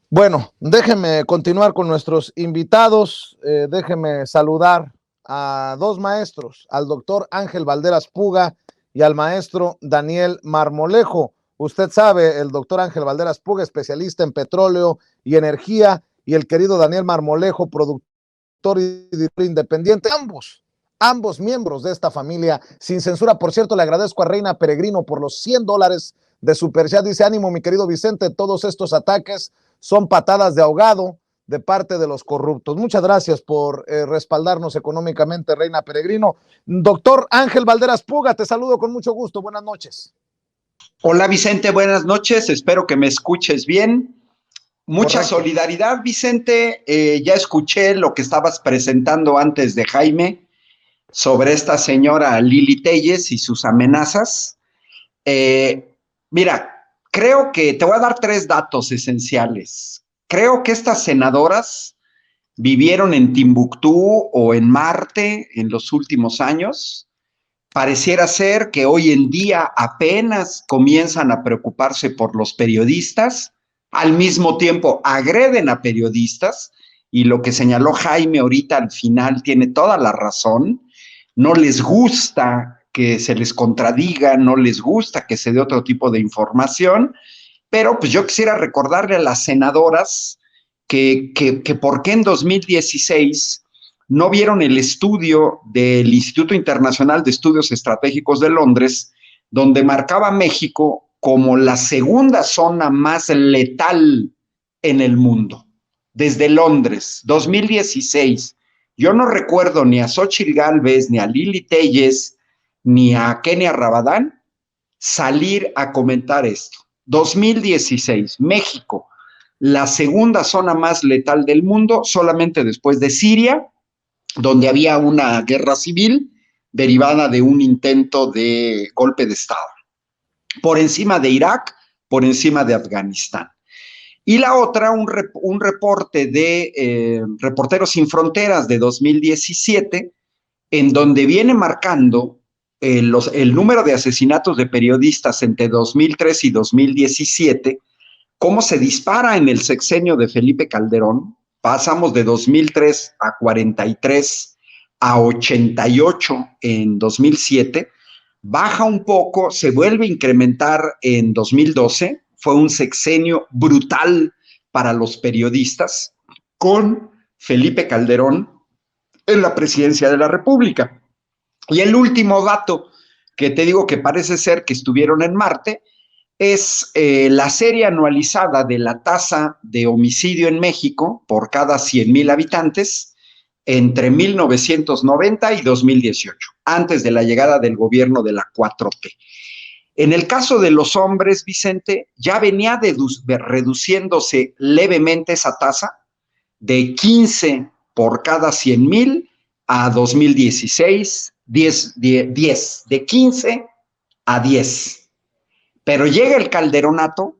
Bueno, déjenme continuar con nuestros invitados. Déjenme saludar a dos maestros, al doctor Ángel Valderas Puga y al maestro Daniel Marmolejo. Usted sabe, el doctor Ángel Valderas Puga, especialista en petróleo y energía, y el querido Daniel Marmolejo, productor y director independiente, ambos miembros de esta familia sin censura. Por cierto, le agradezco a Reina Peregrino por los $100 de Superchat. Dice: ánimo, mi querido Vicente, todos estos ataques son patadas de ahogado de parte de los corruptos. Muchas gracias por respaldarnos económicamente, Reina Peregrino. Doctor Ángel Valderas Puga, te saludo con mucho gusto. Buenas noches. Hola Vicente, buenas noches. Espero que me escuches bien. Mucha Correcto. solidaridad, Vicente. Ya escuché lo que estabas presentando antes de Jaime sobre esta señora Lili Telles y sus amenazas. Mira, creo que te voy a dar tres datos esenciales. Creo que estas senadoras vivieron en Timbuktu o en Marte en los últimos años. Pareciera ser que hoy en día apenas comienzan a preocuparse por los periodistas, al mismo tiempo agreden a periodistas, y lo que señaló Jaime ahorita al final tiene toda la razón. No les gusta que se les contradiga, no les gusta que se dé otro tipo de información, pero pues yo quisiera recordarle a las senadoras que por qué en 2016 no vieron el estudio del Instituto Internacional de Estudios Estratégicos de Londres, donde marcaba a México como la segunda zona más letal en el mundo. Desde Londres, 2016. Yo no recuerdo ni a Xóchitl Gálvez, ni a Lili Telles, ni a Kenia Rabadán salir a comentar esto. 2016, México, la segunda zona más letal del mundo, solamente después de Siria, donde había una guerra civil derivada de un intento de golpe de Estado. Por encima de Irak, por encima de Afganistán. Y la otra, un reporte de Reporteros Sin Fronteras de 2017, en donde viene marcando el número de asesinatos de periodistas entre 2003 y 2017, cómo se dispara en el sexenio de Felipe Calderón. Pasamos de 2003 a 43 a 88 en 2007, baja un poco, se vuelve a incrementar en 2012, fue un sexenio brutal para los periodistas, con Felipe Calderón en la presidencia de la República. Y el último dato que te digo que parece ser que estuvieron en Marte es la serie anualizada de la tasa de homicidio en México por cada 100,000 habitantes entre 1990 y 2018, antes de la llegada del gobierno de la 4T. En el caso de los hombres, Vicente, ya venía reduciéndose levemente esa tasa de 15 por cada 100,000 a 2016, 10, de 15 a 10. Pero llega el Calderonato,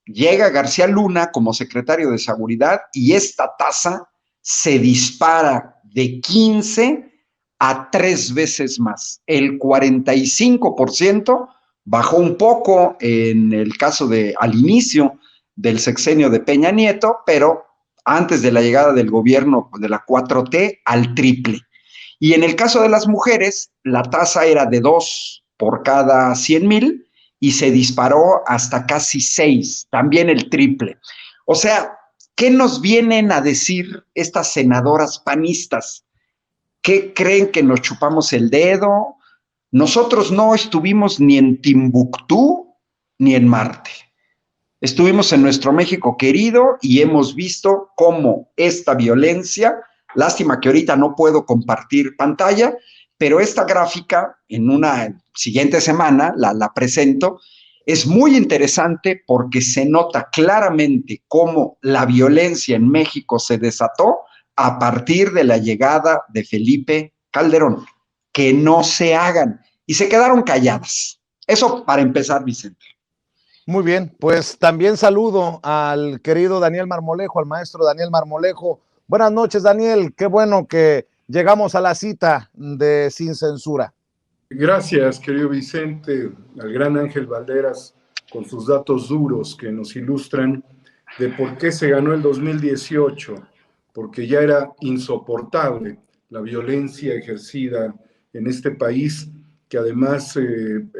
llega García Luna como secretario de Seguridad y esta tasa se dispara de 15 a 3 veces más. El 45% bajó un poco en el caso al inicio del sexenio de Peña Nieto, pero antes de la llegada del gobierno de la 4T al triple. Y en el caso de las mujeres, la tasa era de 2 por cada 100,000 y se disparó hasta casi 6, también el triple. O sea, ¿qué nos vienen a decir estas senadoras panistas? ¿Qué creen, que nos chupamos el dedo? Nosotros no estuvimos ni en Timbuktu ni en Marte. Estuvimos en nuestro México querido y hemos visto cómo esta violencia, lástima que ahorita no puedo compartir pantalla, pero esta gráfica en una siguiente semana la presento. Es muy interesante porque se nota claramente cómo la violencia en México se desató a partir de la llegada de Felipe Calderón. Que no se hagan. Y se quedaron calladas. Eso para empezar, Vicente. Muy bien, pues también saludo al querido Daniel Marmolejo, al maestro Daniel Marmolejo. Buenas noches, Daniel. Qué bueno que llegamos a la cita de Sin Censura. Gracias, querido Vicente, al gran Ángel Valderas, con sus datos duros que nos ilustran de por qué se ganó el 2018, porque ya era insoportable la violencia ejercida en este país, que además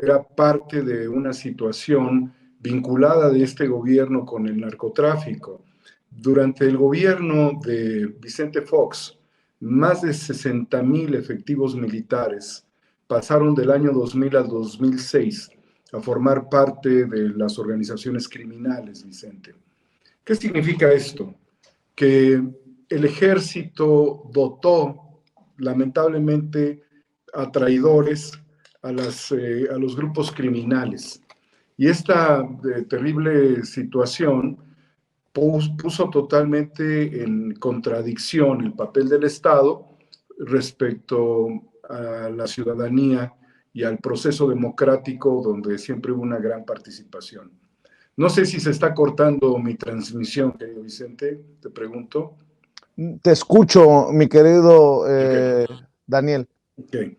era parte de una situación vinculada de este gobierno con el narcotráfico. Durante el gobierno de Vicente Fox, más de 60,000 efectivos militares pasaron del año 2000 al 2006 a formar parte de las organizaciones criminales, Vicente. ¿Qué significa esto? Que el ejército dotó, lamentablemente, a traidores a los grupos criminales. Y esta terrible situación puso totalmente en contradicción el papel del Estado respecto a la ciudadanía y al proceso democrático donde siempre hubo una gran participación. No sé si se está cortando mi transmisión, querido Vicente, te pregunto. Te escucho, mi querido Daniel. Okay.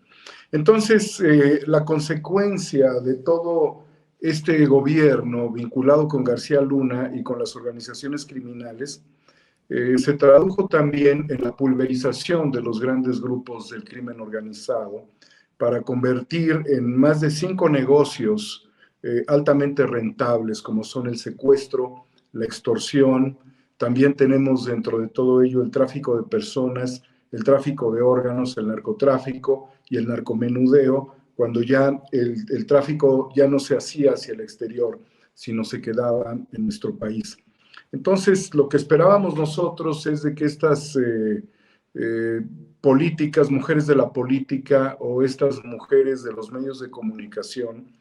Entonces, la consecuencia de todo este gobierno vinculado con García Luna y con las organizaciones criminales se tradujo también en la pulverización de los grandes grupos del crimen organizado para convertir en más de 5 negocios altamente rentables, como son el secuestro, la extorsión. También tenemos dentro de todo ello el tráfico de personas, el tráfico de órganos, el narcotráfico y el narcomenudeo, cuando ya el tráfico ya no se hacía hacia el exterior, sino se quedaba en nuestro país. Entonces, lo que esperábamos nosotros es de que estas políticas, mujeres de la política o estas mujeres de los medios de comunicación,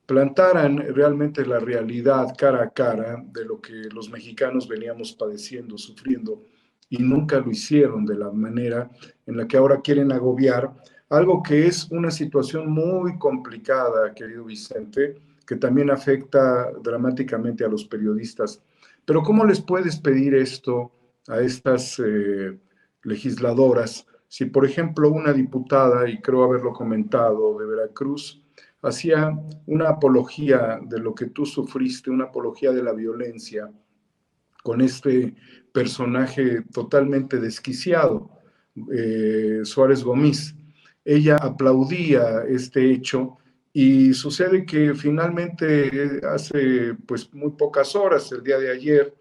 plantaran realmente la realidad cara a cara de lo que los mexicanos veníamos padeciendo, sufriendo, y nunca lo hicieron de la manera en la que ahora quieren agobiar algo que es una situación muy complicada, querido Vicente, que también afecta dramáticamente a los periodistas. Pero ¿cómo les puedes pedir esto a estas legisladoras si, por ejemplo, una diputada, y creo haberlo comentado, de Veracruz, hacía una apología de lo que tú sufriste, una apología de la violencia, con este personaje totalmente desquiciado, Suárez Gómez? Ella aplaudía este hecho y sucede que finalmente hace pues muy pocas horas, el día de ayer,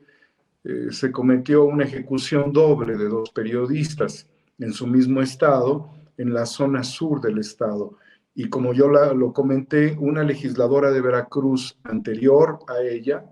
se cometió una ejecución doble de 2 periodistas en su mismo estado, en la zona sur del estado. Y como yo lo comenté, una legisladora de Veracruz anterior a ella,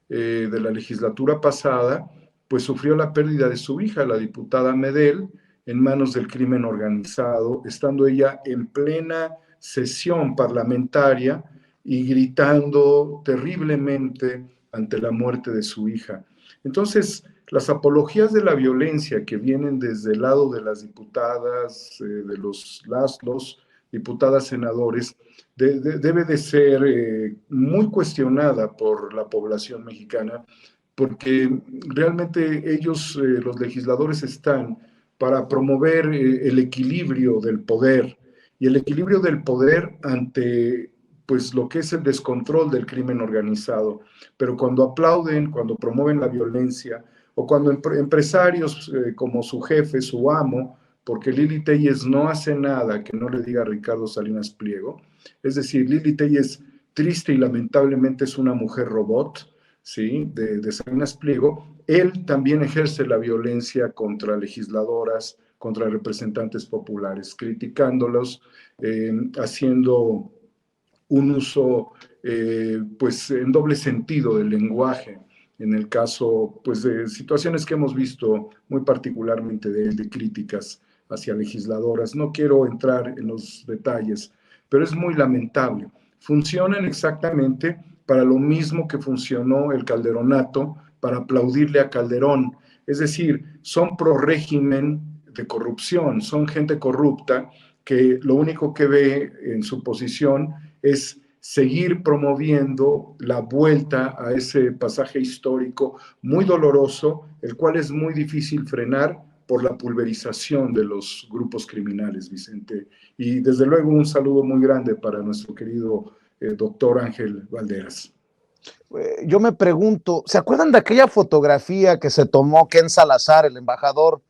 de la legislatura pasada, pues sufrió la pérdida de su hija, la diputada Medel, en manos del crimen organizado, estando ella en plena sesión parlamentaria y gritando terriblemente ante la muerte de su hija. Entonces, las apologías de la violencia que vienen desde el lado de las diputadas, de los diputadas senadores, debe de ser muy cuestionada por la población mexicana, porque realmente ellos, los legisladores, están para promover el equilibrio del poder, y el equilibrio del poder ante pues lo que es el descontrol del crimen organizado. Pero cuando aplauden, cuando promueven la violencia, o cuando empresarios como su jefe, su amo, porque Lili Telles no hace nada que no le diga a Ricardo Salinas Pliego, es decir, Lili Telles, triste y lamentablemente, es una mujer robot, ¿sí? de Salinas Pliego. Él también ejerce la violencia contra legisladoras, contra representantes populares, criticándolos, haciendo un uso pues en doble sentido del lenguaje, en el caso pues de situaciones que hemos visto muy particularmente de críticas hacia legisladoras. No quiero entrar en los detalles, pero es muy lamentable. Funcionan exactamente para lo mismo que funcionó el Calderonato para aplaudirle a Calderón. Es decir, son pro régimen de corrupción, son gente corrupta que lo único que ve en su posición es seguir promoviendo la vuelta a ese pasaje histórico muy doloroso, el cual es muy difícil frenar por la pulverización de los grupos criminales, Vicente. Y desde luego un saludo muy grande para nuestro querido doctor Ángel Valderas. Yo me pregunto, ¿se acuerdan de aquella fotografía que se tomó Ken Salazar, el embajador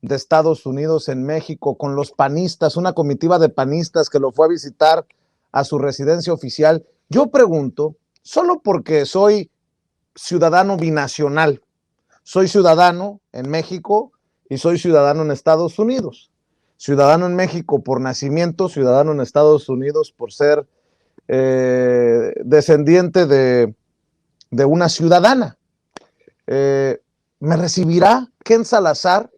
de Estados Unidos en México, con los panistas, una comitiva de panistas que lo fue a visitar a su residencia oficial? Yo pregunto, solo porque soy ciudadano binacional, soy ciudadano en México y soy ciudadano en Estados Unidos. Ciudadano en México por nacimiento, ciudadano en Estados Unidos por ser descendiente de una ciudadana. ¿Me recibirá Ken Salazar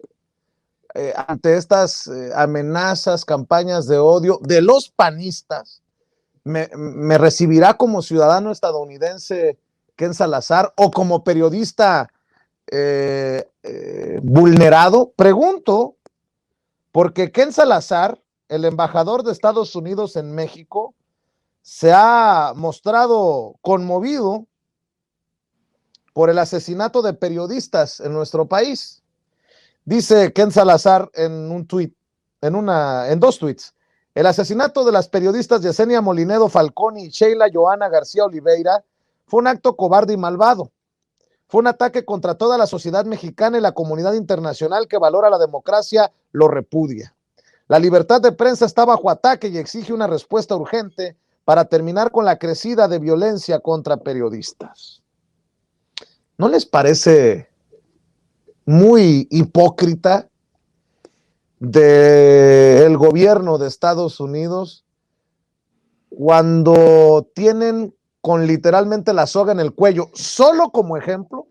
ante estas amenazas, campañas de odio de los panistas? ¿Me recibirá como ciudadano estadounidense Ken Salazar o como periodista vulnerado? Pregunto, porque Ken Salazar, el embajador de Estados Unidos en México, se ha mostrado conmovido por el asesinato de periodistas en nuestro país. Dice Ken Salazar en un tuit, en dos tuits: el asesinato de las periodistas Yesenia Molinedo Falconi y Sheila Johanna García Oliveira fue un acto cobarde y malvado. Fue un ataque contra toda la sociedad mexicana y la comunidad internacional que valora la democracia lo repudia. La libertad de prensa está bajo ataque y exige una respuesta urgente para terminar con la crecida de violencia contra periodistas. ¿No les parece muy hipócrita del gobierno de Estados Unidos cuando tienen con literalmente la soga en el cuello, solo como ejemplo,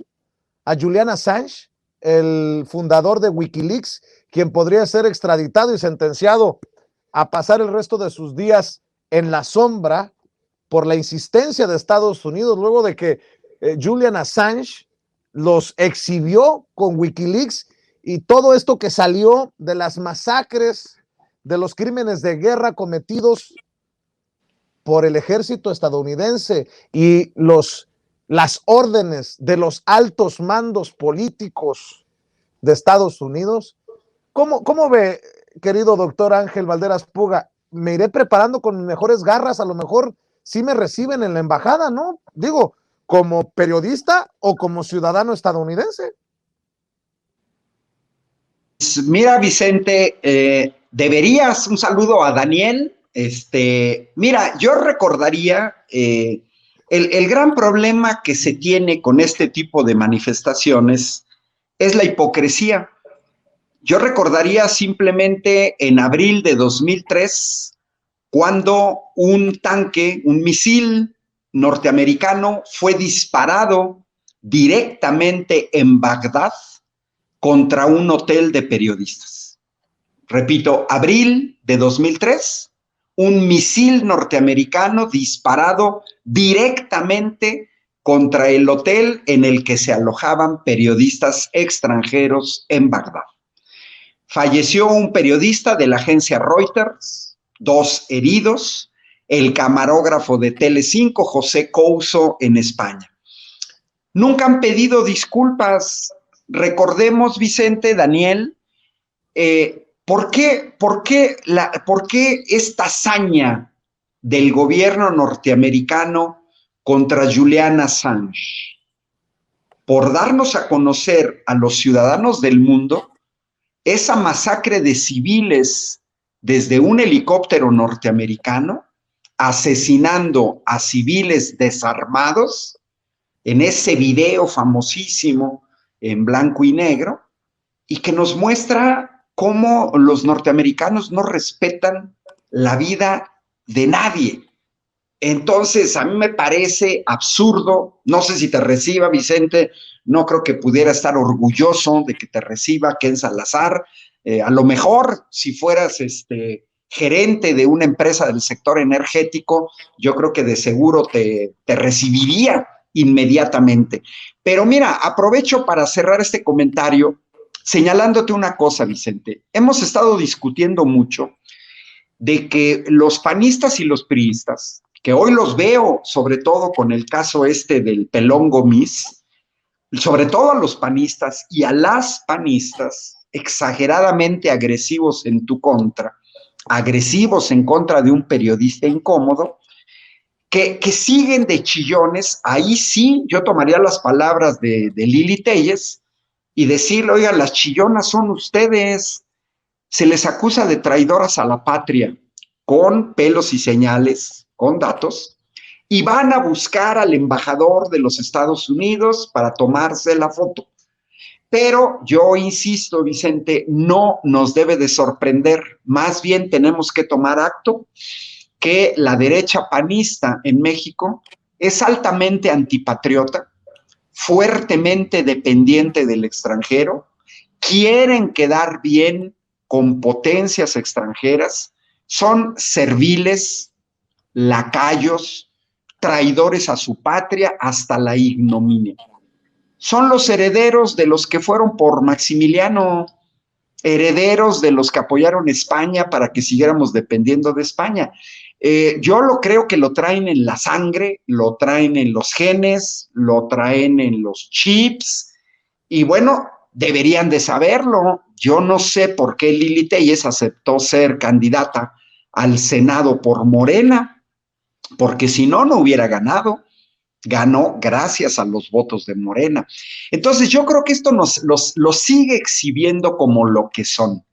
a Julian Assange, el fundador de Wikileaks, quien podría ser extraditado y sentenciado a pasar el resto de sus días en la sombra por la insistencia de Estados Unidos, luego de que Julian Assange los exhibió con Wikileaks y todo esto que salió de las masacres, de los crímenes de guerra cometidos por el ejército estadounidense y las órdenes de los altos mandos políticos de Estados Unidos. ¿Cómo ve, querido doctor Ángel Valderas Puga? Me iré preparando con mis mejores garras, a lo mejor sí me reciben en la embajada, ¿no? Digo, como periodista o como ciudadano estadounidense. Mira, Vicente, deberías un saludo a Daniel. Mira, yo recordaría el gran problema que se tiene con este tipo de manifestaciones es la hipocresía. Yo recordaría simplemente en abril de 2003, cuando un tanque, un misil norteamericano fue disparado directamente en Bagdad contra un hotel de periodistas. Repito, abril de 2003, un misil norteamericano disparado directamente contra el hotel en el que se alojaban periodistas extranjeros en Bagdad. Falleció un periodista de la agencia Reuters, 2 heridos, el camarógrafo de Telecinco, José Couso, en España. Nunca han pedido disculpas. Recordemos, Vicente, Daniel, ¿por qué esta hazaña del gobierno norteamericano contra Julian Assange? Por darnos a conocer a los ciudadanos del mundo esa masacre de civiles desde un helicóptero norteamericano, asesinando a civiles desarmados, en ese video famosísimo en blanco y negro, y que nos muestra cómo los norteamericanos no respetan la vida de nadie. Entonces, a mí me parece absurdo. No sé si te reciba, Vicente, no creo que pudiera estar orgulloso de que te reciba Ken Salazar. A lo mejor, si fueras gerente de una empresa del sector energético, yo creo que de seguro te recibiría inmediatamente. Pero mira, aprovecho para cerrar este comentario señalándote una cosa, Vicente. Hemos estado discutiendo mucho de que los panistas y los priistas, que hoy los veo, sobre todo con el caso del Pelón Gomis, sobre todo a los panistas y a las panistas, exageradamente agresivos en tu contra, agresivos en contra de un periodista incómodo, que siguen de chillones. Ahí sí yo tomaría las palabras de Lili Téllez y decirle, oigan, las chillonas son ustedes. Se les acusa de traidoras a la patria, con pelos y señales, con datos, y van a buscar al embajador de los Estados Unidos para tomarse la foto. Pero yo insisto, Vicente, no nos debe de sorprender, más bien tenemos que tomar acto que la derecha panista en México es altamente antipatriota, fuertemente dependiente del extranjero, quieren quedar bien con potencias extranjeras, son serviles, lacayos, traidores a su patria hasta la ignominia. Son los herederos de los que fueron por Maximiliano, herederos de los que apoyaron España para que siguiéramos dependiendo de España. Yo lo creo que lo traen en la sangre, lo traen en los genes, lo traen en los chips, y bueno, deberían de saberlo. Yo no sé por qué Lili Téllez aceptó ser candidata al Senado por Morena, porque si no, no hubiera ganado. Ganó gracias a los votos de Morena. Entonces yo creo que esto los sigue exhibiendo como lo que son.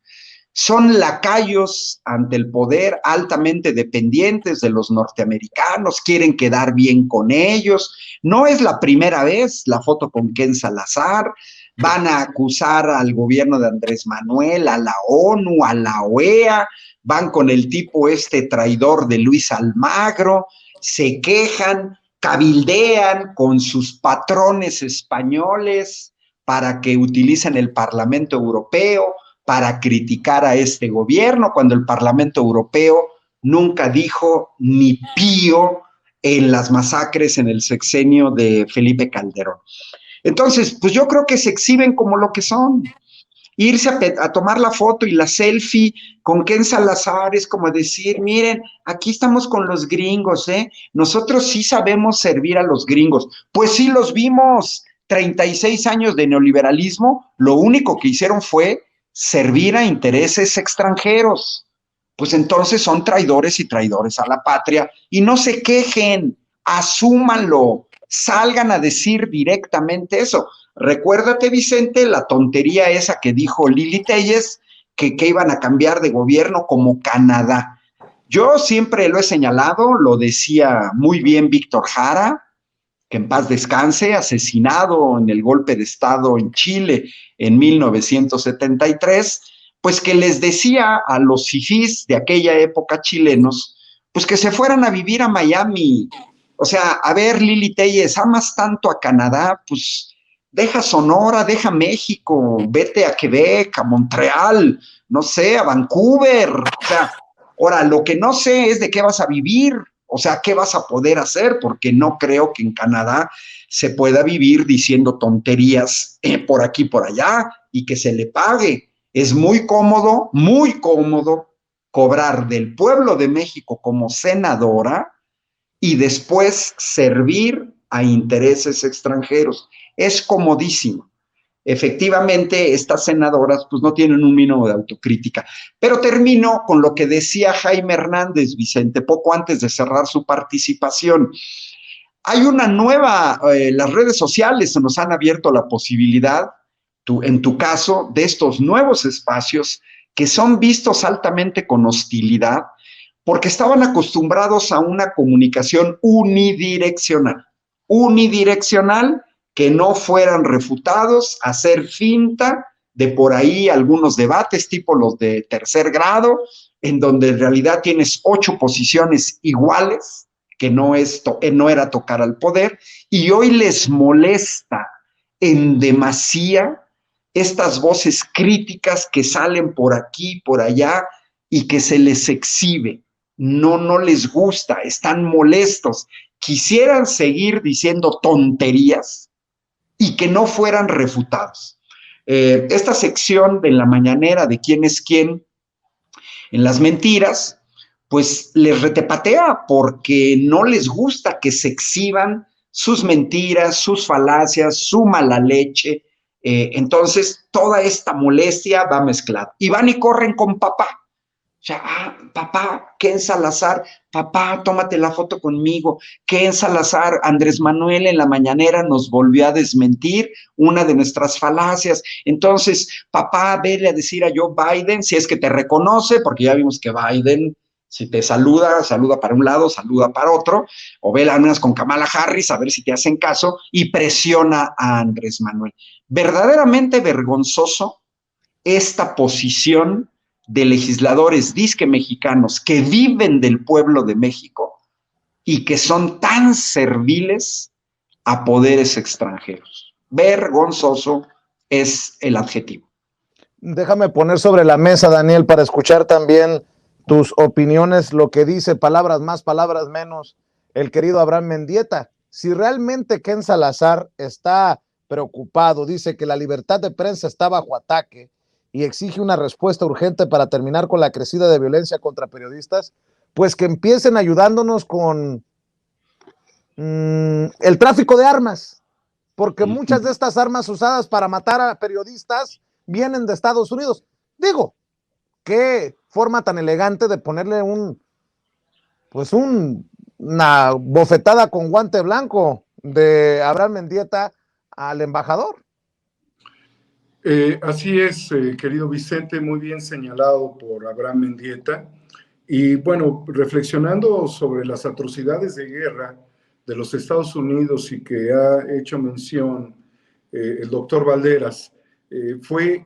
Son lacayos ante el poder, altamente dependientes de los norteamericanos, quieren quedar bien con ellos. No es la primera vez la foto con Ken Salazar. Van a acusar al gobierno de Andrés Manuel, a la ONU, a la OEA, van con el tipo este traidor de Luis Almagro, se quejan, cabildean con sus patrones españoles para que utilicen el Parlamento Europeo para criticar a este gobierno, cuando el Parlamento Europeo nunca dijo ni pío en las masacres en el sexenio de Felipe Calderón. Entonces, pues yo creo que se exhiben como lo que son. Irse a tomar la foto y la selfie con Ken Salazar es como decir, miren, aquí estamos con los gringos, nosotros sí sabemos servir a los gringos. Pues sí los vimos, 36 años de neoliberalismo, lo único que hicieron fue servir a intereses extranjeros. Pues entonces son traidores y traidores a la patria, y no se quejen, asúmanlo, salgan a decir directamente eso. Recuérdate, Vicente, la tontería esa que dijo Lili Téllez, que iban a cambiar de gobierno como Canadá. Yo siempre lo he señalado, lo decía muy bien Víctor Jara, que en paz descanse, asesinado en el golpe de Estado en Chile en 1973, pues que les decía a los fifís de aquella época chilenos, pues que se fueran a vivir a Miami. O sea, a ver, Lili Téllez, amas tanto a Canadá, pues deja Sonora, deja México, vete a Quebec, a Montreal, no sé, a Vancouver. O sea, ahora, lo que no sé es de qué vas a vivir, o sea, qué vas a poder hacer, porque no creo que en Canadá se pueda vivir diciendo tonterías por aquí, por allá, y que se le pague. Es muy cómodo cobrar del pueblo de México como senadora y después servir a intereses extranjeros. Es comodísimo. Efectivamente, estas senadoras pues no tienen un mínimo de autocrítica. Pero termino con lo que decía Jaime Hernández, Vicente, poco antes de cerrar su participación. Hay una nueva, las redes sociales nos han abierto la posibilidad, en tu caso, de estos nuevos espacios que son vistos altamente con hostilidad, porque estaban acostumbrados a una comunicación unidireccional, que no fueran refutados, hacer finta de por ahí algunos debates tipo los de tercer grado, en donde en realidad tienes 8 posiciones iguales, que no era tocar al poder, y hoy les molesta en demasía estas voces críticas que salen por aquí, por allá, y que se les exhibe. No les gusta, están molestos, quisieran seguir diciendo tonterías y que no fueran refutados. Esta sección de la mañanera de quién es quién en las mentiras, pues les retepatea porque no les gusta que se exhiban sus mentiras, sus falacias, su mala leche. Entonces, toda esta molestia va mezclada. Y van y corren con papá. sea, papá, Ken Salazar, papá, tómate la foto conmigo. Ken Salazar, Andrés Manuel en la mañanera nos volvió a desmentir una de nuestras falacias. Entonces, papá, vele a decir a Joe Biden, si es que te reconoce, porque ya vimos que Biden, si te saluda, saluda para un lado, saluda para otro, o vela al menos con Kamala Harris, a ver si te hacen caso, y presiona a Andrés Manuel. Verdaderamente vergonzoso esta posición de legisladores disque mexicanos que viven del pueblo de México y que son tan serviles a poderes extranjeros. Vergonzoso es el adjetivo. Déjame poner sobre la mesa, Daniel, para escuchar también tus opiniones, lo que dice, palabras más, palabras menos, el querido Abraham Mendieta. Si realmente Ken Salazar está preocupado, dice que la libertad de prensa está bajo ataque y exige una respuesta urgente para terminar con la crecida de violencia contra periodistas, pues que empiecen ayudándonos con el tráfico de armas, porque muchas de estas armas usadas para matar a periodistas vienen de Estados Unidos. Digo, qué forma tan elegante de ponerle una bofetada con guante blanco de Abraham Mendieta al embajador. Así es, querido Vicente, muy bien señalado por Abraham Mendieta. Y bueno, reflexionando sobre las atrocidades de guerra de los Estados Unidos y que ha hecho mención el doctor Valderas, fue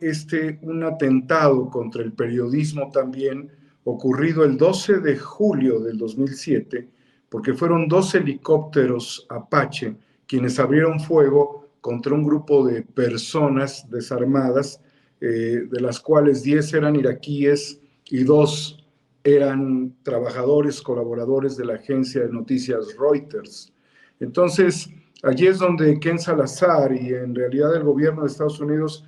un atentado contra el periodismo también ocurrido el 12 de julio del 2007, porque fueron 2 helicópteros Apache quienes abrieron fuego contra un grupo de personas desarmadas, de las cuales 10 eran iraquíes y 2 eran trabajadores, colaboradores de la agencia de noticias Reuters. Entonces, allí es donde Ken Salazar y en realidad el gobierno de Estados Unidos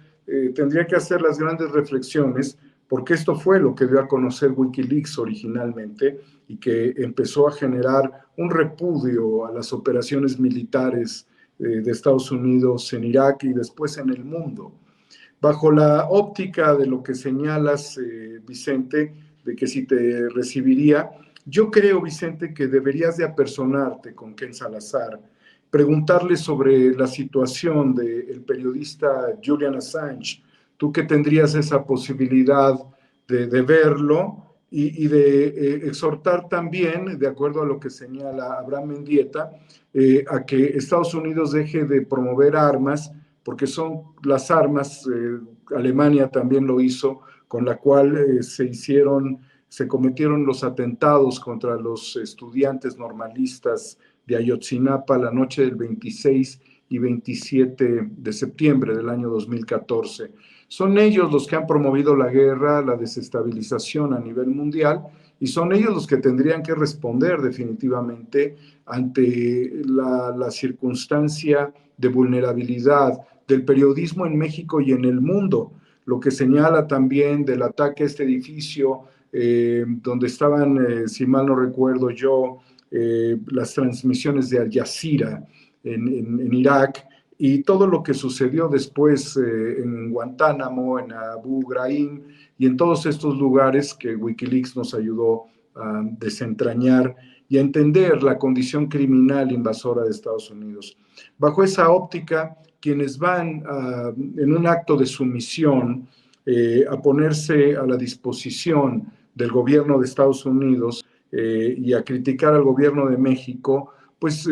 tendría que hacer las grandes reflexiones, porque esto fue lo que dio a conocer Wikileaks originalmente y que empezó a generar un repudio a las operaciones militares de Estados Unidos en Irak y después en el mundo. Bajo la óptica de lo que señalas, Vicente, de que si te recibiría, yo creo, Vicente, que deberías de apersonarte con Ken Salazar, preguntarle sobre la situación del periodista Julian Assange, tú que tendrías esa posibilidad de verlo y de exhortar también, de acuerdo a lo que señala Abraham Mendieta, a que Estados Unidos deje de promover armas, porque son las armas, Alemania también lo hizo, con la cual se cometieron los atentados contra los estudiantes normalistas de Ayotzinapa la noche del 26 y 27 de septiembre del año 2014. Son ellos los que han promovido la guerra, la desestabilización a nivel mundial, y son ellos los que tendrían que responder definitivamente ante la circunstancia de vulnerabilidad del periodismo en México y en el mundo. Lo que señala también del ataque a este edificio, donde estaban, si mal no recuerdo yo, las transmisiones de Al Jazeera en Irak, y todo lo que sucedió después en Guantánamo, en Abu Ghraib y en todos estos lugares que Wikileaks nos ayudó a desentrañar y a entender la condición criminal invasora de Estados Unidos. Bajo esa óptica, quienes van en un acto de sumisión a ponerse a la disposición del gobierno de Estados Unidos y a criticar al gobierno de México, pues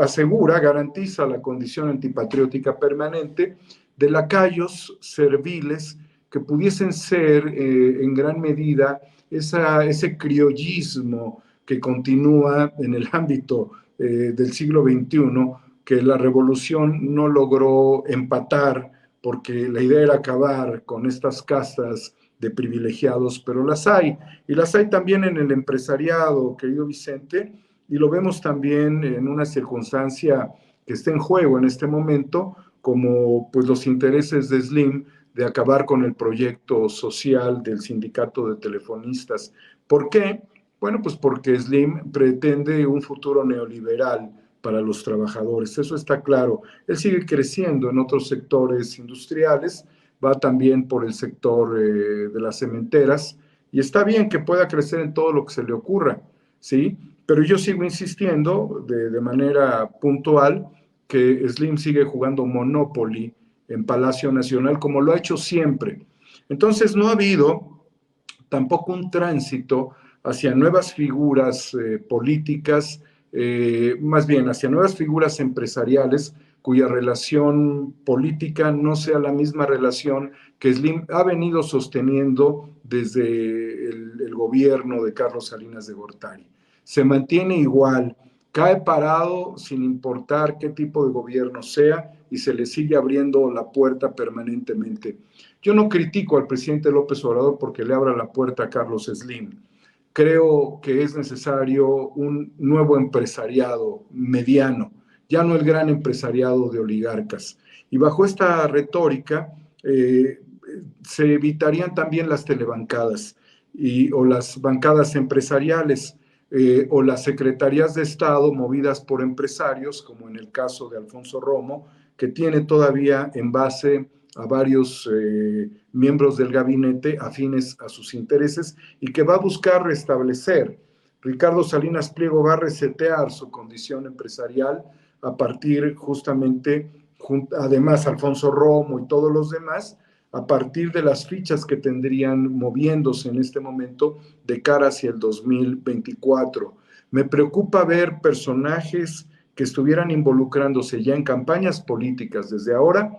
asegura, garantiza la condición antipatriótica permanente de lacayos serviles que pudiesen ser en gran medida ese criollismo que continúa en el ámbito del siglo XXI, que la revolución no logró empatar porque la idea era acabar con estas castas de privilegiados, pero las hay, y las hay también en el empresariado, querido Vicente, y lo vemos también en una circunstancia que está en juego en este momento, como pues los intereses de Slim de acabar con el proyecto social del sindicato de telefonistas. ¿Por qué? Bueno, pues porque Slim pretende un futuro neoliberal para los trabajadores, eso está claro. Él sigue creciendo en otros sectores industriales, va también por el sector de las cementeras, Y está bien que pueda crecer en todo lo que se le ocurra, ¿sí? Pero yo sigo insistiendo de manera puntual que Slim sigue jugando Monopoly en Palacio Nacional como lo ha hecho siempre. Entonces no ha habido tampoco un tránsito hacia nuevas figuras políticas, más bien hacia nuevas figuras empresariales cuya relación política no sea la misma relación que Slim ha venido sosteniendo desde el gobierno de Carlos Salinas de Gortari. Se mantiene igual, cae parado sin importar qué tipo de gobierno sea y se le sigue abriendo la puerta permanentemente. Yo no critico al presidente López Obrador porque le abra la puerta a Carlos Slim. Creo que es necesario un nuevo empresariado mediano, ya no el gran empresariado de oligarcas. Y bajo esta retórica se evitarían también las telebancadas o las bancadas empresariales o las secretarías de Estado movidas por empresarios, como en el caso de Alfonso Romo, que tiene todavía en base a varios miembros del gabinete afines a sus intereses y que va a buscar restablecer. Ricardo Salinas Pliego va a resetear su condición empresarial a partir justamente, además Alfonso Romo y todos los demás, a partir de las fichas que tendrían moviéndose en este momento de cara hacia el 2024. Me preocupa ver personajes que estuvieran involucrándose ya en campañas políticas desde ahora,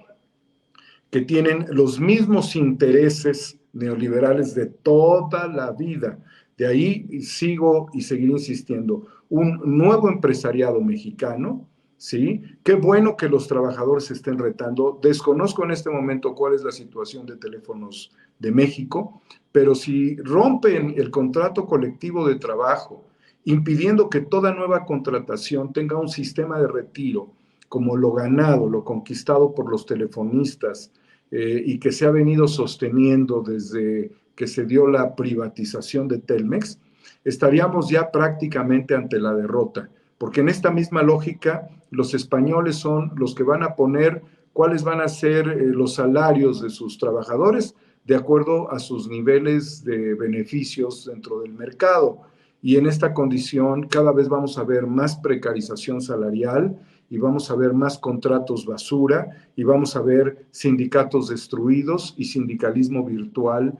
que tienen los mismos intereses neoliberales de toda la vida. De ahí sigo y seguiré insistiendo. Un nuevo empresariado mexicano, ¿sí? Qué bueno que los trabajadores se estén retando. Desconozco en este momento cuál es la situación de Teléfonos de México, pero si rompen el contrato colectivo de trabajo, impidiendo que toda nueva contratación tenga un sistema de retiro, como lo ganado, lo conquistado por los telefonistas, y que se ha venido sosteniendo desde que se dio la privatización de Telmex, estaríamos ya prácticamente ante la derrota, porque en esta misma lógica los españoles son los que van a poner cuáles van a ser los salarios de sus trabajadores de acuerdo a sus niveles de beneficios dentro del mercado. Y en esta condición cada vez vamos a ver más precarización salarial y vamos a ver más contratos basura y vamos a ver sindicatos destruidos y sindicalismo virtual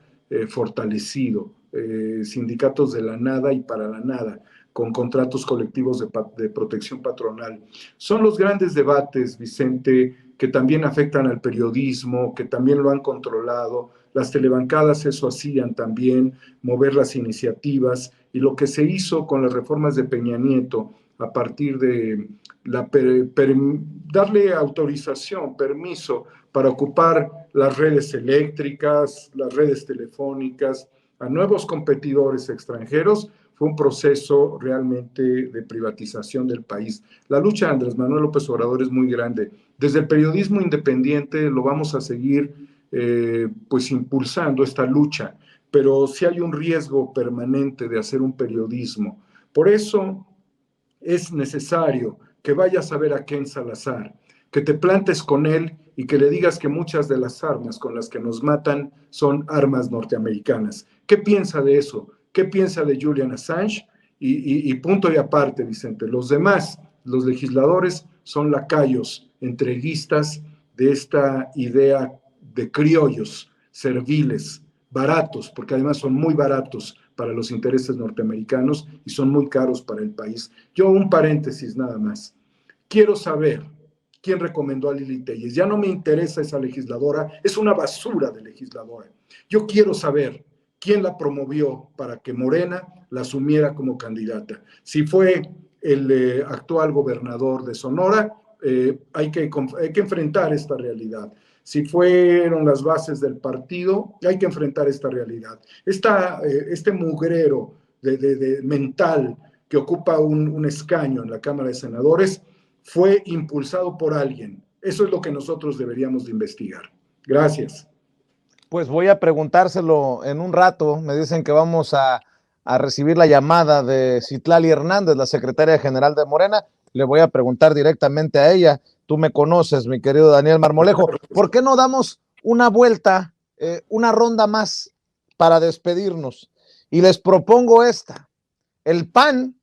fortalecido, sindicatos de la nada y para la nada, con contratos colectivos de protección patronal. Son los grandes debates, Vicente, que también afectan al periodismo, que también lo han controlado. Las telebancadas eso hacían también, mover las iniciativas, y lo que se hizo con las reformas de Peña Nieto a partir de darle autorización, permiso para ocupar las redes eléctricas, las redes telefónicas a nuevos competidores extranjeros, fue un proceso realmente de privatización del país. La lucha de Andrés Manuel López Obrador es muy grande. Desde el periodismo independiente lo vamos a seguir pues impulsando esta lucha, pero sí hay un riesgo permanente de hacer un periodismo. Por eso es necesario que vayas a ver a Ken Salazar, que te plantes con él y que le digas que muchas de las armas con las que nos matan son armas norteamericanas. ¿Qué piensa de eso? ¿Qué piensa de Julian Assange? Y punto y aparte, Vicente, los demás, los legisladores, son lacayos, entreguistas de esta idea de criollos, serviles, baratos, porque además son muy baratos para los intereses norteamericanos y son muy caros para el país. Yo un paréntesis nada más. Quiero saber quién recomendó a Lili Telles. Ya no me interesa esa legisladora, es una basura de legisladora. Yo quiero saber quién la promovió para que Morena la asumiera como candidata. Si fue el actual gobernador de Sonora, hay que enfrentar esta realidad. Si fueron las bases del partido, hay que enfrentar esta realidad. Este mugrero mental que ocupa un escaño en la Cámara de Senadores fue impulsado por alguien. Eso es lo que nosotros deberíamos de investigar. Gracias. Pues voy a preguntárselo en un rato. Me dicen que vamos a recibir la llamada de Citlali Hernández, la secretaria general de Morena. Le voy a preguntar directamente a ella. Tú me conoces, mi querido Daniel Marmolejo. ¿Por qué no damos una vuelta, una ronda más para despedirnos? Y les propongo esta. El PAN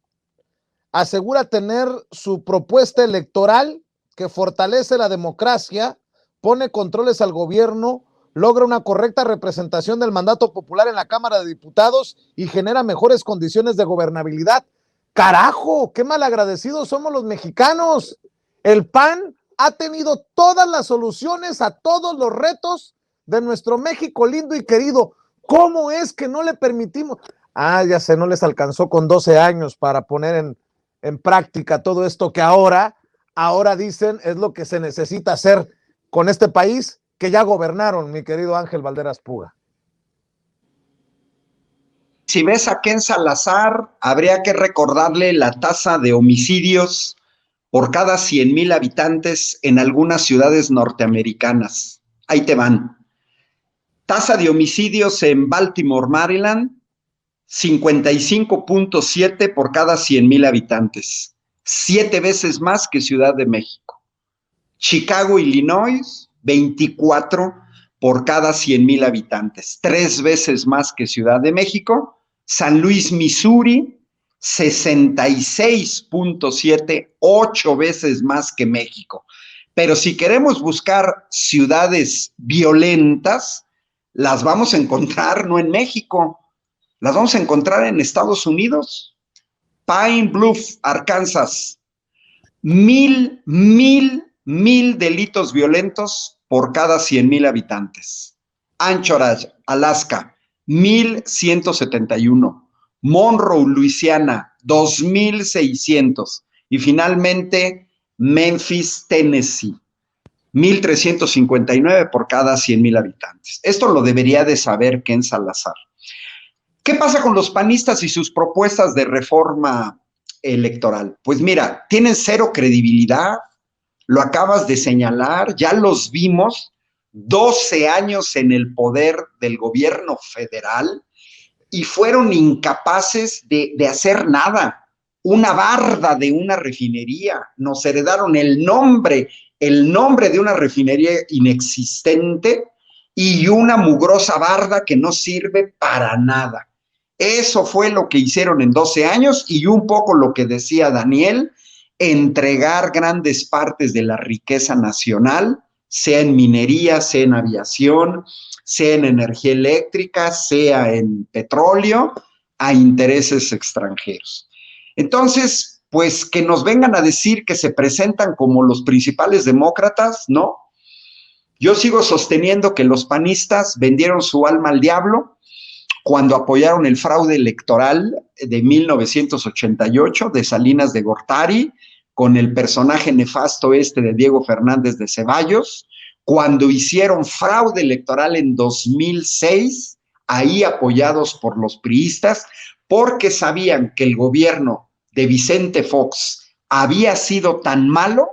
asegura tener su propuesta electoral que fortalece la democracia, pone controles al gobierno, logra una correcta representación del mandato popular en la Cámara de Diputados y genera mejores condiciones de gobernabilidad. ¡Carajo! ¡Qué malagradecidos somos los mexicanos! El PAN ha tenido todas las soluciones a todos los retos de nuestro México lindo y querido. ¿Cómo es que no le permitimos? Ah, ya sé, no les alcanzó con 12 años para poner en práctica todo esto que ahora dicen es lo que se necesita hacer con este país que ya gobernaron, mi querido Ángel Valderas Puga. Si ves a Ken Salazar, habría que recordarle la tasa de homicidios por cada 100,000 habitantes en algunas ciudades norteamericanas. Ahí te van. Tasa de homicidios en Baltimore, Maryland, 55.7 por cada 100,000 habitantes. 7 veces más que Ciudad de México. Chicago, Illinois, 24 por cada 100,000 habitantes. 3 veces más que Ciudad de México. San Luis, Missouri, 66.7, 8 veces más que México. Pero si queremos buscar ciudades violentas, las vamos a encontrar no en México, las vamos a encontrar en Estados Unidos. Pine Bluff, Arkansas, 1,000 delitos violentos por cada 100,000 habitantes. Anchorage, Alaska, 1,171. Monroe, Luisiana, 2,600. Y finalmente, Memphis, Tennessee, 1,359 por cada 100,000 habitantes. Esto lo debería de saber Ken Salazar. ¿Qué pasa con los panistas y sus propuestas de reforma electoral? Pues mira, tienen cero credibilidad, lo acabas de señalar, ya los vimos, 12 años en el poder del gobierno federal y fueron incapaces de hacer nada. Una barda de una refinería, nos heredaron el nombre de una refinería inexistente y una mugrosa barda que no sirve para nada. Eso fue lo que hicieron en 12 años y un poco lo que decía Daniel, entregar grandes partes de la riqueza nacional, sea en minería, sea en aviación, sea en energía eléctrica, sea en petróleo, a intereses extranjeros. Entonces, pues que nos vengan a decir que se presentan como los principales demócratas, ¿no? Yo sigo sosteniendo que los panistas vendieron su alma al diablo cuando apoyaron el fraude electoral de 1988 de Salinas de Gortari, con el personaje nefasto de Diego Fernández de Ceballos, cuando hicieron fraude electoral en 2006, ahí apoyados por los priistas, porque sabían que el gobierno de Vicente Fox había sido tan malo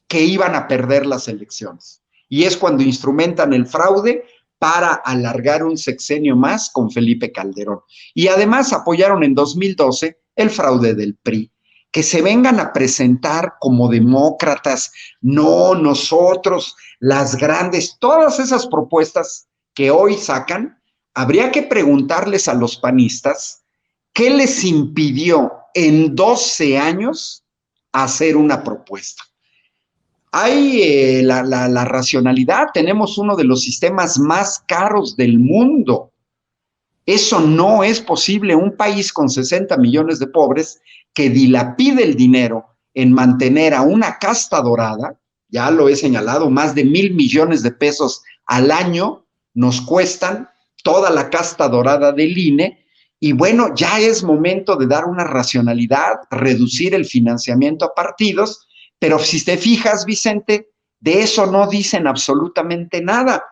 que iban a perder las elecciones. Y es cuando instrumentan el fraude para alargar un sexenio más con Felipe Calderón. Y además apoyaron en 2012 el fraude del PRI. Que se vengan a presentar como demócratas, no nosotros, las grandes, todas esas propuestas que hoy sacan, habría que preguntarles a los panistas qué les impidió en 12 años hacer una propuesta. Hay la racionalidad, tenemos uno de los sistemas más caros del mundo. Eso no es posible. Un país con 60 millones de pobres que dilapide el dinero en mantener a una casta dorada, ya lo he señalado, más de 1,000 millones de pesos al año nos cuestan toda la casta dorada del INE, y bueno, ya es momento de dar una racionalidad, reducir el financiamiento a partidos, pero si te fijas, Vicente, de eso no dicen absolutamente nada,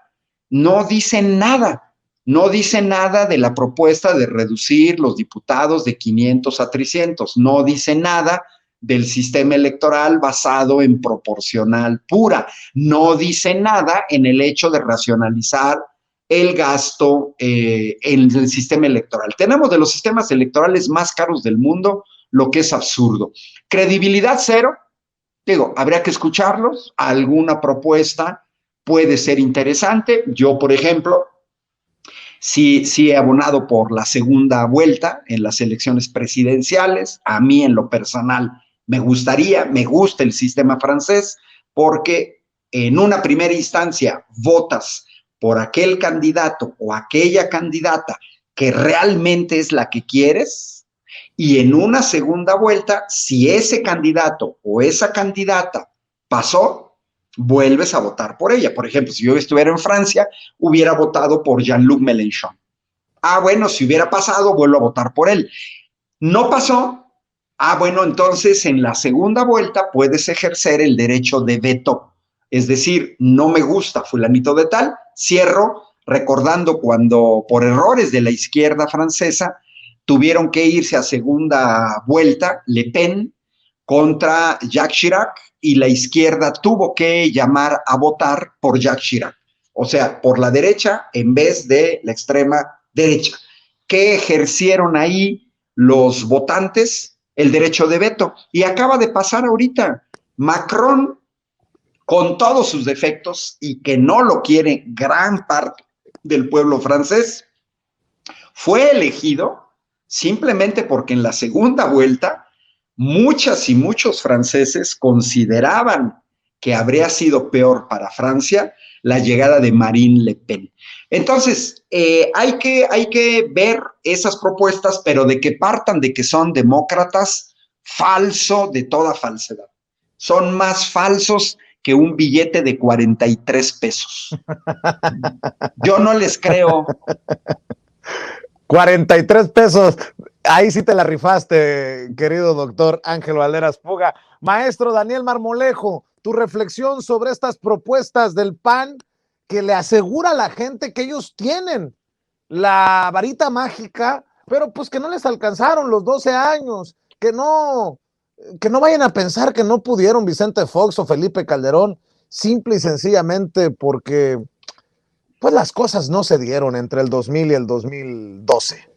no dicen nada. No dice nada de la propuesta de reducir los diputados de 500 a 300. No dice nada del sistema electoral basado en proporcional pura. No dice nada en el hecho de racionalizar el gasto en el sistema electoral. Tenemos de los sistemas electorales más caros del mundo, lo que es absurdo. Credibilidad cero. Digo, habría que escucharlos. Alguna propuesta puede ser interesante. Yo, por ejemplo, Sí he abonado por la segunda vuelta en las elecciones presidenciales. A mí en lo personal me gusta el sistema francés porque en una primera instancia votas por aquel candidato o aquella candidata que realmente es la que quieres, y en una segunda vuelta, si ese candidato o esa candidata pasó, vuelves a votar por ella. Por ejemplo, si yo estuviera en Francia, hubiera votado por Jean-Luc Mélenchon. Bueno, si hubiera pasado, vuelvo a votar por él. No pasó. Bueno, entonces en la segunda vuelta puedes ejercer el derecho de veto. Es decir, no me gusta fulanito de tal, cierro recordando cuando por errores de la izquierda francesa tuvieron que irse a segunda vuelta Le Pen contra Jacques Chirac y la izquierda tuvo que llamar a votar por Jacques Chirac. O sea, por la derecha en vez de la extrema derecha. ¿Qué ejercieron ahí los votantes? El derecho de veto. Y acaba de pasar ahorita. Macron, con todos sus defectos y que no lo quiere gran parte del pueblo francés, fue elegido simplemente porque en la segunda vuelta muchas y muchos franceses consideraban que habría sido peor para Francia la llegada de Marine Le Pen. Entonces, hay que ver esas propuestas, pero de que partan de que son demócratas, falso de toda falsedad. Son más falsos que un billete de 43 pesos. Yo no les creo. 43 pesos. Ahí sí te la rifaste, querido doctor Ángel Valderas Puga. Maestro Daniel Marmolejo, tu reflexión sobre estas propuestas del PAN que le asegura a la gente que ellos tienen la varita mágica, pero pues que no les alcanzaron los 12 años, que no vayan a pensar que no pudieron Vicente Fox o Felipe Calderón, simple y sencillamente porque pues las cosas no se dieron entre el 2000 y el 2012.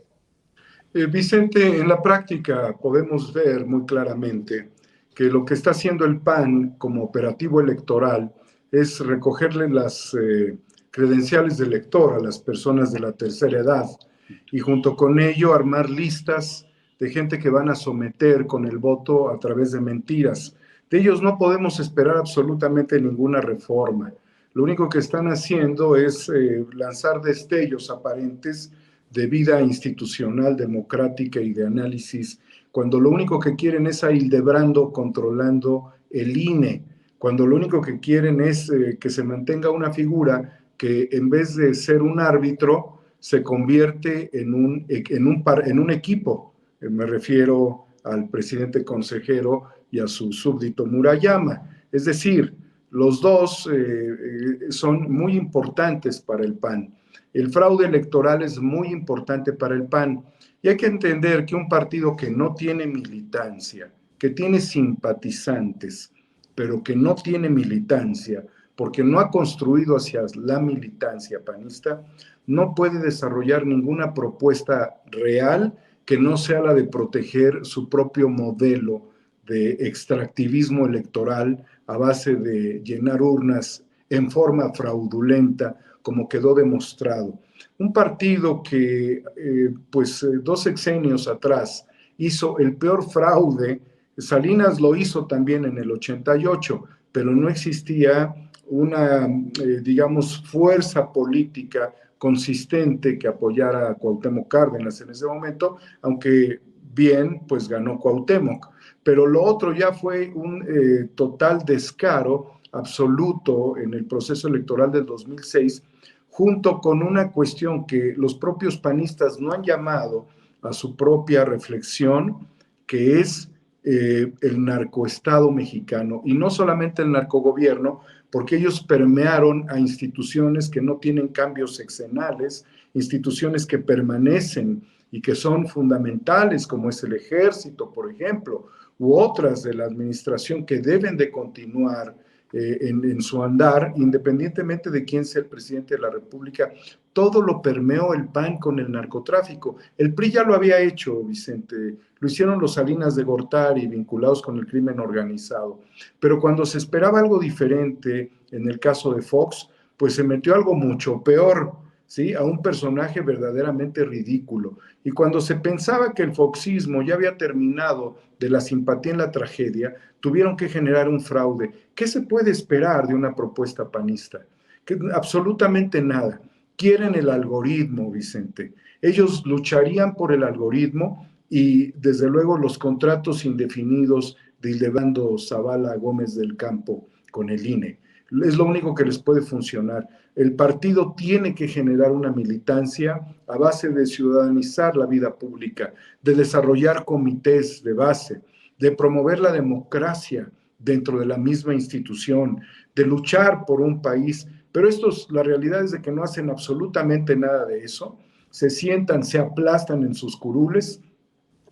Vicente, en la práctica podemos ver muy claramente que lo que está haciendo el PAN como operativo electoral es recogerle las credenciales de elector a las personas de la tercera edad y junto con ello armar listas de gente que van a someter con el voto a través de mentiras. De ellos no podemos esperar absolutamente ninguna reforma. Lo único que están haciendo es lanzar destellos aparentes de vida institucional, democrática y de análisis, cuando lo único que quieren es a Hildebrando controlando el INE, cuando lo único que quieren es que se mantenga una figura que en vez de ser un árbitro, se convierte en un equipo. Me refiero al presidente consejero y a su súbdito Murayama. Es decir, los dos son muy importantes para el PAN. El fraude electoral es muy importante para el PAN y hay que entender que un partido que no tiene militancia, que tiene simpatizantes, pero que no tiene militancia, porque no ha construido hacia la militancia panista, no puede desarrollar ninguna propuesta real que no sea la de proteger su propio modelo de extractivismo electoral a base de llenar urnas en forma fraudulenta, como quedó demostrado. Un partido que, 2 sexenios atrás hizo el peor fraude. Salinas lo hizo también en el 88, pero no existía una, digamos, fuerza política consistente que apoyara a Cuauhtémoc Cárdenas en ese momento, aunque bien, pues ganó Cuauhtémoc. Pero lo otro ya fue un total descaro absoluto en el proceso electoral del 2006, junto con una cuestión que los propios panistas no han llamado a su propia reflexión, que es el narcoestado mexicano, y no solamente el narcogobierno, porque ellos permearon a instituciones que no tienen cambios sexenales, instituciones que permanecen y que son fundamentales, como es el ejército, por ejemplo, u otras de la administración que deben de continuar en su andar, independientemente de quién sea el presidente de la República. Todo lo permeó el PAN con el narcotráfico. El PRI ya lo había hecho, Vicente, lo hicieron los Salinas de Gortari, vinculados con el crimen organizado. Pero cuando se esperaba algo diferente, en el caso de Fox, pues se metió algo mucho peor. ¿sí? A un personaje verdaderamente ridículo. Y cuando se pensaba que el foxismo ya había terminado de la simpatía en la tragedia, tuvieron que generar un fraude. ¿Qué se puede esperar de una propuesta panista? Que absolutamente nada. Quieren el algoritmo, Vicente. Ellos lucharían por el algoritmo y desde luego los contratos indefinidos de Ildebrando Zavala Gómez del Campo con el INE. Es lo único que les puede funcionar. El partido tiene que generar una militancia a base de ciudadanizar la vida pública, de desarrollar comités de base, de promover la democracia dentro de la misma institución, de luchar por un país. Pero la realidad es de que no hacen absolutamente nada de eso. Se sientan, se aplastan en sus curules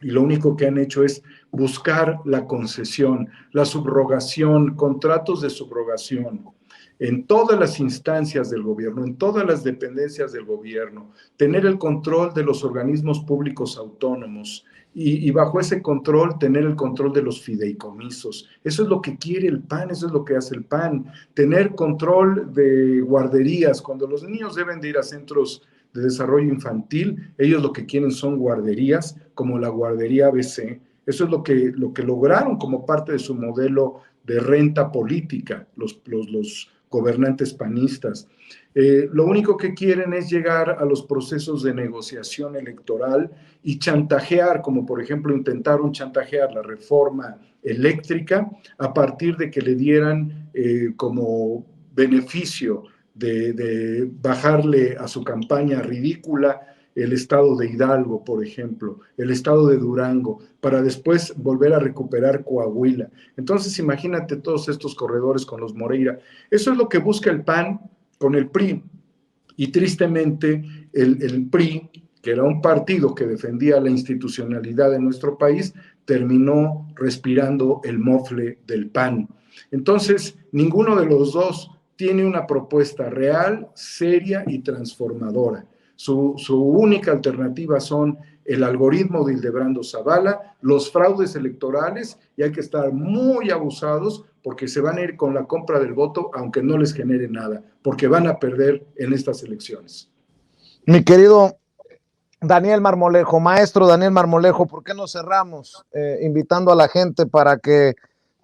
y lo único que han hecho es buscar la concesión, la subrogación, contratos de subrogación en todas las instancias del gobierno, en todas las dependencias del gobierno, tener el control de los organismos públicos autónomos y bajo ese control tener el control de los fideicomisos. Eso es lo que quiere el PAN, eso es lo que hace el PAN, tener control de guarderías, cuando los niños deben de ir a centros de desarrollo infantil, ellos lo que quieren son guarderías, como la guardería ABC. Eso es lo que lograron como parte de su modelo de renta política, los gobernantes panistas. Lo único que quieren es llegar a los procesos de negociación electoral y chantajear, como por ejemplo intentaron chantajear la reforma eléctrica a partir de que le dieran como beneficio de bajarle a su campaña ridícula el estado de Hidalgo, por ejemplo, el estado de Durango, para después volver a recuperar Coahuila. Entonces, imagínate todos estos corredores con los Moreira. Eso es lo que busca el PAN con el PRI. Y tristemente, el PRI, que era un partido que defendía la institucionalidad de nuestro país, terminó respirando el mofle del PAN. Entonces, ninguno de los dos tiene una propuesta real, seria y transformadora. Su única alternativa son el algoritmo de Ildebrando Zavala, los fraudes electorales, y hay que estar muy abusados porque se van a ir con la compra del voto aunque no les genere nada, porque van a perder en estas elecciones. Mi querido Daniel Marmolejo, maestro Daniel Marmolejo, ¿por qué no cerramos invitando a la gente para que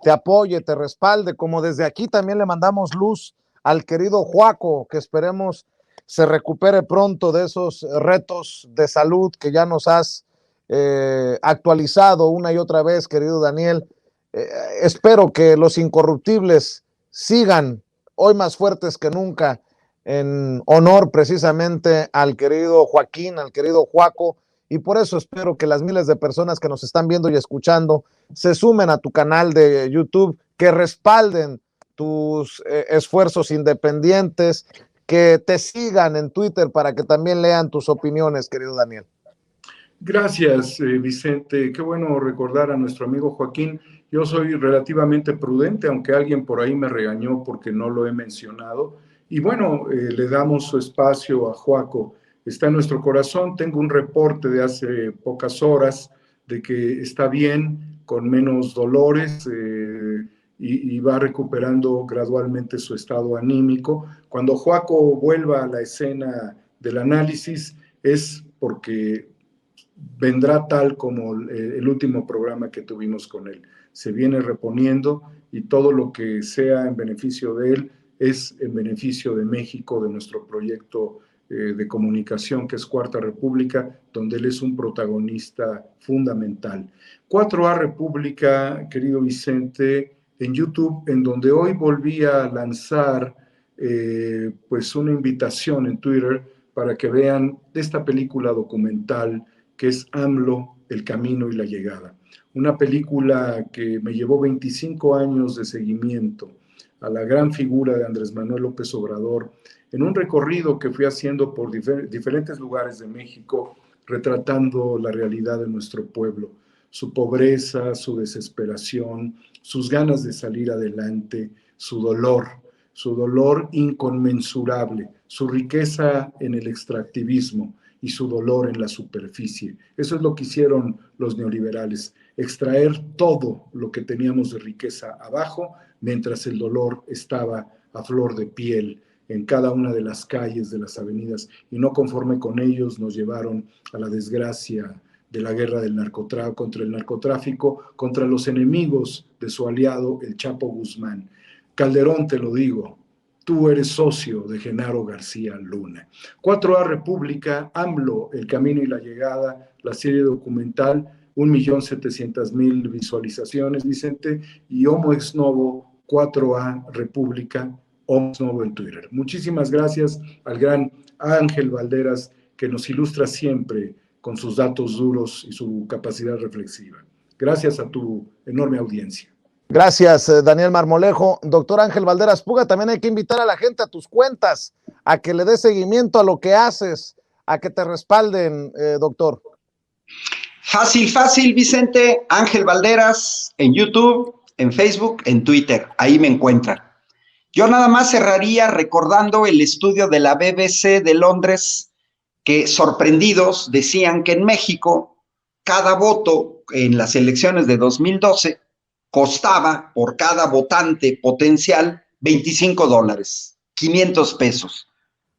te apoye, te respalde? Como desde aquí también le mandamos luz al querido Juaco, que esperemos se recupere pronto de esos retos de salud que ya nos has actualizado una y otra vez, querido Daniel. Espero que los incorruptibles sigan hoy más fuertes que nunca, en honor precisamente al querido Joaquín, al querido Juaco, y por eso espero que las miles de personas que nos están viendo y escuchando se sumen a tu canal de YouTube, que respalden tus esfuerzos independientes, que te sigan en Twitter para que también lean tus opiniones, querido Daniel. Gracias, Vicente. Qué bueno recordar a nuestro amigo Joaquín. Yo soy relativamente prudente, aunque alguien por ahí me regañó porque no lo he mencionado. Y bueno, le damos su espacio a Joaco. Está en nuestro corazón. Tengo un reporte de hace pocas horas de que está bien, con menos dolores y va recuperando gradualmente su estado anímico. Cuando Joaco vuelva a la escena del análisis es porque vendrá tal como el último programa que tuvimos con él. Se viene reponiendo y todo lo que sea en beneficio de él es en beneficio de México, de nuestro proyecto de comunicación que es Cuarta República, donde él es un protagonista fundamental. 4A República, querido Vicente, en YouTube, en donde hoy volví a lanzar pues una invitación en Twitter para que vean esta película documental que es AMLO, El Camino y la Llegada. Una película que me llevó 25 años de seguimiento a la gran figura de Andrés Manuel López Obrador, en un recorrido que fui haciendo por diferentes lugares de México, retratando la realidad de nuestro pueblo, su pobreza, su desesperación, sus ganas de salir adelante, su dolor inconmensurable, su riqueza en el extractivismo y su dolor en la superficie. Eso es lo que hicieron los neoliberales, extraer todo lo que teníamos de riqueza abajo, mientras el dolor estaba a flor de piel en cada una de las calles, de las avenidas, y no conforme con ellos nos llevaron a la desgracia de la guerra del narcotráfico, contra el narcotráfico, contra los enemigos de su aliado, el Chapo Guzmán. Calderón, te lo digo, tú eres socio de Genaro García Luna. 4A República, AMLO, El Camino y la Llegada, la serie documental, 1.700.000 visualizaciones, Vicente, y Homo Ex Novo, 4A República, Homo Ex Novo en Twitter. Muchísimas gracias al gran Ángel Valderas, que nos ilustra siempre con sus datos duros y su capacidad reflexiva. Gracias a tu enorme audiencia. Gracias, Daniel Marmolejo. Doctor Ángel Valderas Puga, también hay que invitar a la gente a tus cuentas, a que le dé seguimiento a lo que haces, a que te respalden, doctor. Fácil, Vicente. Ángel Valderas en YouTube, en Facebook, en Twitter. Ahí me encuentran. Yo nada más cerraría recordando el estudio de la BBC de Londres, que sorprendidos decían que en México cada voto en las elecciones de 2012 costaba por cada votante potencial $25, 500 pesos.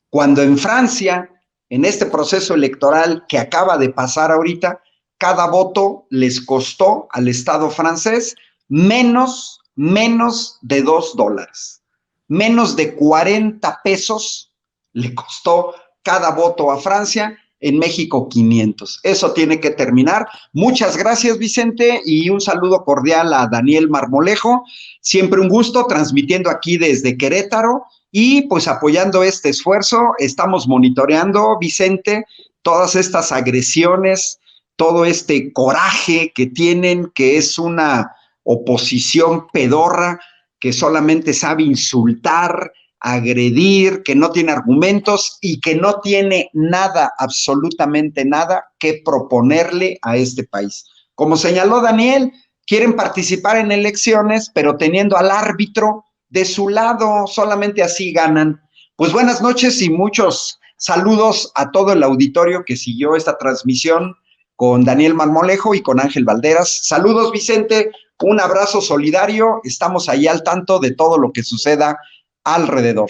Cuando en Francia, en este proceso electoral que acaba de pasar ahorita, cada voto les costó al Estado francés menos de $2. Menos de 40 pesos le costó cada voto a Francia, en México 500. Eso tiene que terminar. Muchas gracias, Vicente, y un saludo cordial a Daniel Marmolejo. Siempre un gusto transmitiendo aquí desde Querétaro y pues apoyando este esfuerzo. Estamos monitoreando, Vicente, todas estas agresiones, todo este coraje que tienen, que es una oposición pedorra que solamente sabe insultar, agredir, que no tiene argumentos y que no tiene nada, absolutamente nada que proponerle a este país. Como señaló Daniel, quieren participar en elecciones, pero teniendo al árbitro de su lado, solamente así ganan. Pues buenas noches y muchos saludos a todo el auditorio que siguió esta transmisión con Daniel Marmolejo y con Ángel Valderas. Saludos, Vicente, un abrazo solidario, estamos ahí al tanto de todo lo que suceda alrededor.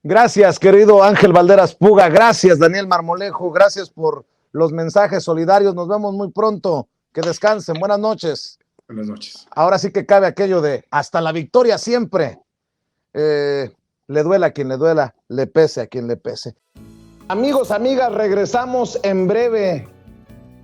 Gracias, querido Ángel Valderas Puga, gracias, Daniel Marmolejo, gracias por los mensajes solidarios, nos vemos muy pronto, que descansen, buenas noches. Buenas noches. Ahora sí que cabe aquello de hasta la victoria siempre, le duela a quien le duela, le pese a quien le pese. Amigos, amigas, regresamos en breve,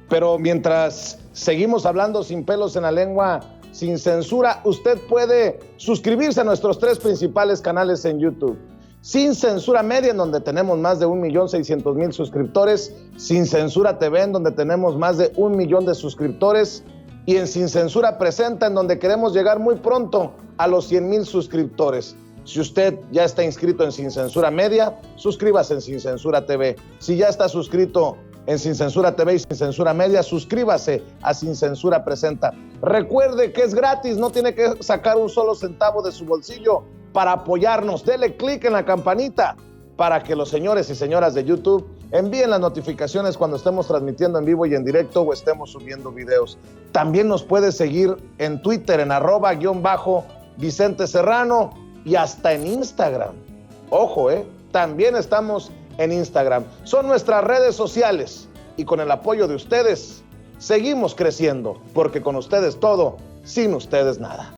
pero mientras seguimos hablando sin pelos en la lengua, sin censura, usted puede suscribirse a nuestros 3 principales canales en YouTube. Sin Censura Media, en donde tenemos más de 1.600.000 suscriptores. Sin Censura TV, en donde tenemos más de 1 millón de suscriptores. Y en Sin Censura Presenta, en donde queremos llegar muy pronto a los 100,000 suscriptores. Si usted ya está inscrito en Sin Censura Media, suscríbase en Sin Censura TV. Si ya está suscrito en Sin Censura TV y Sin Censura Media, suscríbase a Sin Censura Presenta. Recuerde que es gratis, no tiene que sacar un solo centavo de su bolsillo para apoyarnos. Dele clic en la campanita para que los señores y señoras de YouTube envíen las notificaciones cuando estemos transmitiendo en vivo y en directo o estemos subiendo videos. También nos puede seguir en Twitter en @Vicente Serrano y hasta en Instagram. Ojo, también estamos en Instagram. Son nuestras redes sociales y con el apoyo de ustedes seguimos creciendo, porque con ustedes todo, sin ustedes nada.